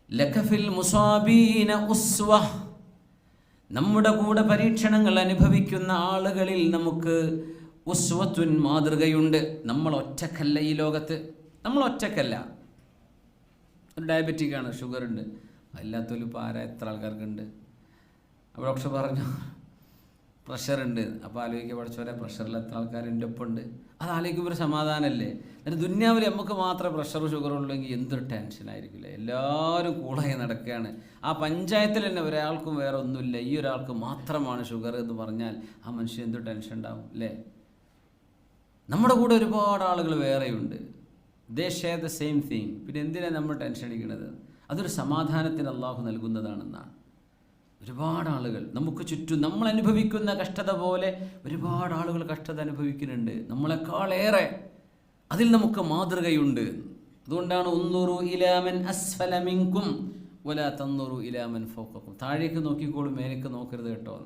ലകഫിൽ മുസാബീന ഉസ്വ, നമ്മുടെ കൂടെ പരീക്ഷണങ്ങൾ അനുഭവിക്കുന്ന ആളുകളിൽ നമുക്ക് ഉസ്വത്തുൻ മാതൃകയുണ്ട്. നമ്മൾ ഒറ്റക്കല്ല ഈ ലോകത്ത്, നമ്മൾ ഒറ്റക്കല്ല. ഒരു ഡയബറ്റിക്കാണ്, ഷുഗറുണ്ട്, അല്ലാത്തൊരു പാര എത്ര ആൾക്കാർക്കുണ്ട്. അപ്പോൾ ഡോക്ടർ പറഞ്ഞു പ്രഷറുണ്ട്. അപ്പോൾ ആലോചിക്കുക, പഠിച്ചവരെ പ്രഷറിൽ എത്ര ആൾക്കാരുടെ ഒപ്പമുണ്ട്. അത് ആലോചിക്കുമ്പോൾ ഒരു സമാധാനമല്ലേ. എന്നിട്ട് ദുന്യാവിൽ നമുക്ക് മാത്രമേ പ്രഷറും ഷുഗറും ഉള്ളെങ്കിൽ എന്തൊരു ടെൻഷനായിരിക്കില്ലേ. എല്ലാവരും കൂളായി നടക്കുകയാണ്. ആ പഞ്ചായത്തിൽ തന്നെ ഒരാൾക്കും വേറെ ഒന്നുമില്ല, ഈ ഒരാൾക്ക് മാത്രമാണ് ഷുഗർ എന്ന് പറഞ്ഞാൽ ആ മനുഷ്യൻ എന്തൊരു ടെൻഷൻ ഉണ്ടാവും അല്ലേ. നമ്മുടെ കൂടെ ഒരുപാട് ആളുകൾ വേറെയുണ്ട്, ദേ ഷെയർ ദ സെയിം തിങ്. പിന്നെ എന്തിനാണ് നമ്മൾ ടെൻഷൻ അടിക്കുന്നത്? അതൊരു സമാധാനത്തിന് അള്ളാഹു നൽകുന്നതാണെന്നാണ്. ഒരുപാട് ആളുകൾ നമുക്ക് ചുറ്റും നമ്മൾ അനുഭവിക്കുന്ന കഷ്ടത പോലെ ഒരുപാട് ആളുകൾ കഷ്ടത അനുഭവിക്കുന്നുണ്ട്, നമ്മളെക്കാളേറെ. അതിൽ നമുക്ക് മാതൃകയുണ്ട്. അതുകൊണ്ടാണ് ഉൻദുറു ഇലാ മൻ അസ്ഫല മിൻകും വലാ തൻദുറു ഇലാ മൻ ഫൗഖക്കും. താഴേക്ക് നോക്കിക്കോളും, മേലേക്ക് നോക്കരുത് കേട്ടോ.